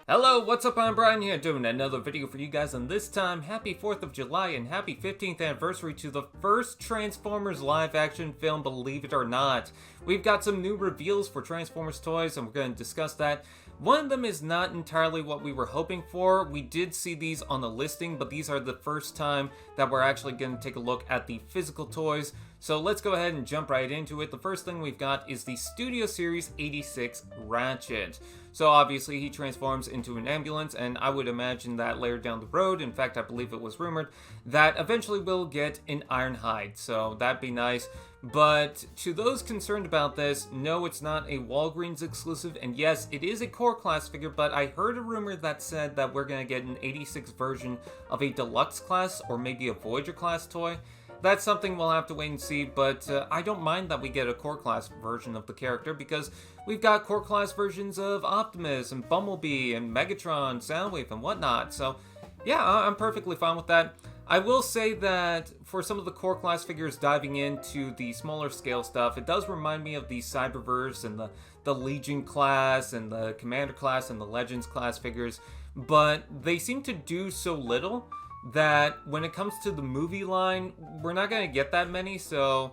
Hello, what's up? I'm Brian here doing another video for you guys, and this time, happy 4th of July and happy 15th anniversary to the first Transformers live action film, believe it or not. We've got some new reveals for Transformers toys, and we're going to discuss that. One of them is not entirely what we were hoping for. We did see these on the listing, but these are the first time that we're actually going to take a look at the physical toys. So let's go ahead and jump right into it. The first thing we've got is the Studio Series 86 Ratchet. So obviously he transforms into an ambulance, and I would imagine that later down the road, in fact I believe it was rumored, that eventually we'll get an Ironhide, so that'd be nice. But to those concerned about this, no, it's not a Walgreens exclusive, and yes, it is a core class figure, but I heard a rumor that said that we're going to get an 86 version of a deluxe class, or maybe a Voyager class toy. That's something we'll have to wait and see, but I don't mind that we get a core class version of the character, because we've got core class versions of Optimus and Bumblebee and Megatron, Soundwave and whatnot, so yeah, I'm perfectly fine with that. I will say that for some of the core class figures diving into the smaller scale stuff, it does remind me of the Cyberverse and the Legion class and the Commander class and the Legends class figures, but they seem to do so little that when it comes to the movie line, we're not going to get that many, so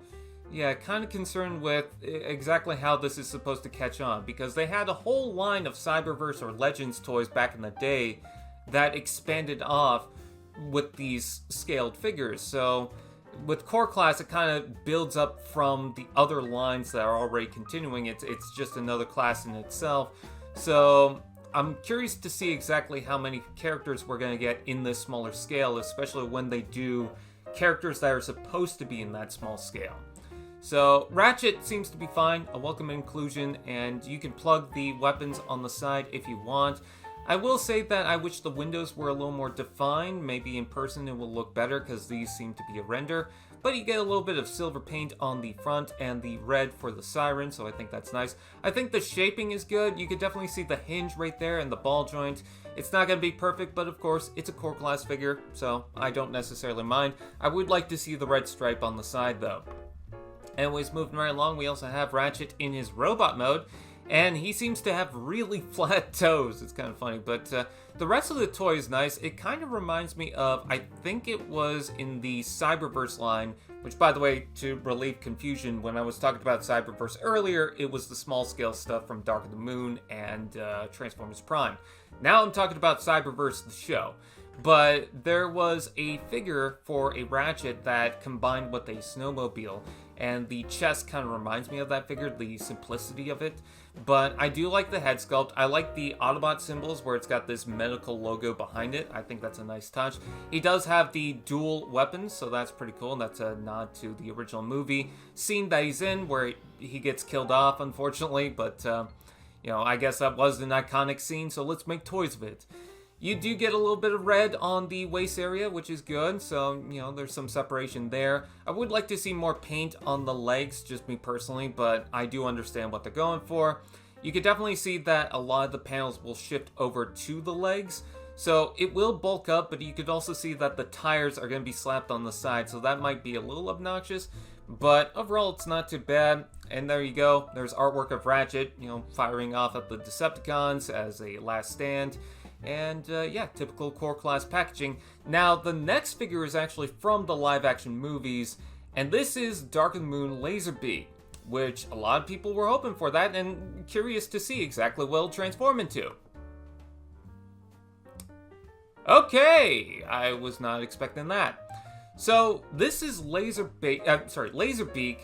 yeah, kind of concerned with exactly how this is supposed to catch on, because they had a whole line of Cyberverse or Legends toys back in the day that expanded off with these scaled figures. So with core class, it kind of builds up from the other lines that are already continuing. It's just another class in itself. So I'm curious to see exactly how many characters we're going to get in this smaller scale, especially when they do characters that are supposed to be in that small scale. So Ratchet seems to be fine, a welcome inclusion, and you can plug the weapons on the side if you want. I will say that I wish the windows were a little more defined. Maybe in person it will look better because these seem to be a render. But you get a little bit of silver paint on the front and the red for the siren, so I think that's nice. I think the shaping is good. You can definitely see the hinge right there and the ball joint. It's not going to be perfect, but of course, it's a core class figure, so I don't necessarily mind. I would like to see the red stripe on the side, though. Anyways, moving right along, we also have Ratchet in his robot mode. And he seems to have really flat toes. It's kind of funny, but the rest of the toy is nice. It kind of reminds me of, I think it was in the Cyberverse line, which, by the way, to relieve confusion, when I was talking about Cyberverse earlier, it was the small-scale stuff from Dark of the Moon and Transformers Prime. Now I'm talking about Cyberverse the show. But there was a figure for a Ratchet that combined with a snowmobile, and the chest kind of reminds me of that figure, the simplicity of it. But I do like the head sculpt. I like the Autobot symbols where it's got this medical logo behind it. I think that's a nice touch. He does have the dual weapons, so that's pretty cool. That's a nod to the original movie scene that he's in where he gets killed off, unfortunately. But, you know, I guess that was an iconic scene, so let's make toys of it. You do get a little bit of red on the waist area, which is good, so, you know, there's some separation there. I would like to see more paint on the legs, just me personally, but I do understand what they're going for. You can definitely see that a lot of the panels will shift over to the legs, so it will bulk up, but you could also see that the tires are going to be slapped on the side, so that might be a little obnoxious, but overall it's not too bad. And there you go, there's artwork of Ratchet, you know, firing off at the Decepticons as a last stand. And yeah, typical core class packaging. Now, the next figure is actually from the live action movies, and this is Dark of the Moon Laserbeak, which a lot of people were hoping for that and curious to see exactly what it'll transform into. Okay, I was not expecting that. So this is Laserbeak,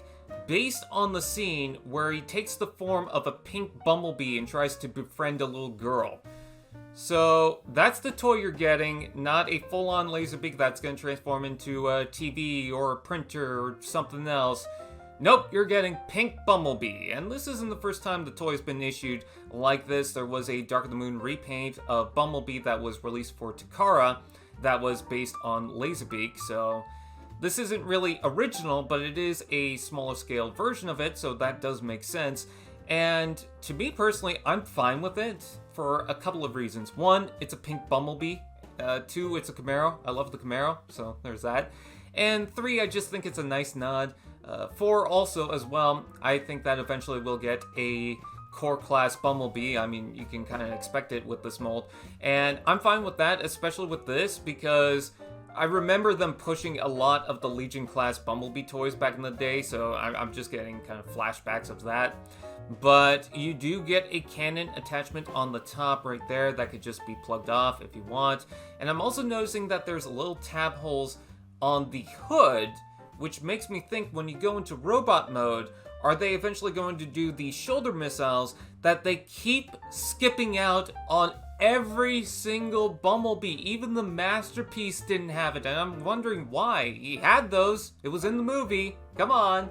based on the scene where he takes the form of a pink Bumblebee and tries to befriend a little girl. So that's the toy you're getting, not a full-on Laserbeak that's going to transform into a TV or a printer or something else. Nope, you're getting Pink Bumblebee, and this isn't the first time the toy's been issued like this. There was a Dark of the Moon repaint of Bumblebee that was released for Takara that was based on Laserbeak, so this isn't really original, but it is a smaller scale version of it, so that does make sense. And to me personally, I'm fine with it for a couple of reasons. One, it's a pink Bumblebee. Two, it's a Camaro. I love the Camaro, so there's that. And three, I just think it's a nice nod. Four, also as well, I think that eventually we'll get a core class Bumblebee. I mean, you can kind of expect it with this mold. And I'm fine with that, especially with this, because I remember them pushing a lot of the Legion class Bumblebee toys back in the day, so I'm just getting kind of flashbacks of that. But you do get a cannon attachment on the top right there that could just be plugged off if you want. And I'm also noticing that there's little tab holes on the hood, which makes me think when you go into robot mode, are they eventually going to do the shoulder missiles that they keep skipping out on every single Bumblebee? Even the Masterpiece didn't have it, and I'm wondering why. He had those. It was in the movie. Come on.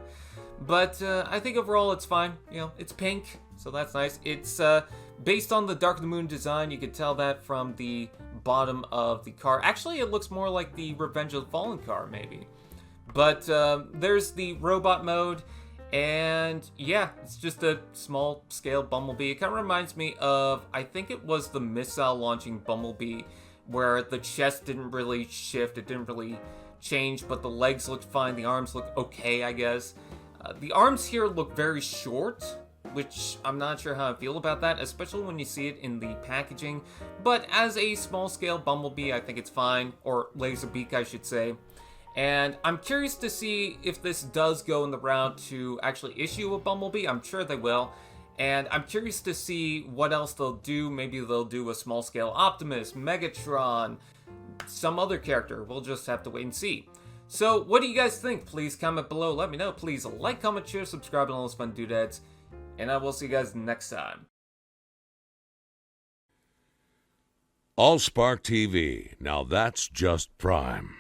But I think overall it's fine. You know, it's pink, so that's nice. It's based on the Dark of the Moon design. You could tell that from the bottom of the car. Actually, it looks more like the Revenge of the Fallen car, maybe. But there's the robot mode. And yeah, it's just a small scale Bumblebee. It kind of reminds me of, I think it was the missile launching Bumblebee, where the chest didn't really shift, it didn't really change, but the legs looked fine, the arms look okay, I guess. The arms here look very short, which I'm not sure how I feel about that, especially when you see it in the packaging. But as a small scale Bumblebee, I think it's fine, or Laserbeak, I should say. And I'm curious to see if this does go in the route to actually issue a Bumblebee. I'm sure they will. And I'm curious to see what else they'll do. Maybe they'll do a small-scale Optimus, Megatron, some other character. We'll just have to wait and see. So, what do you guys think? Please comment below. Let me know. Please like, comment, share, subscribe, and all those fun doodads. And I will see you guys next time. AllSpark TV. Now that's just prime.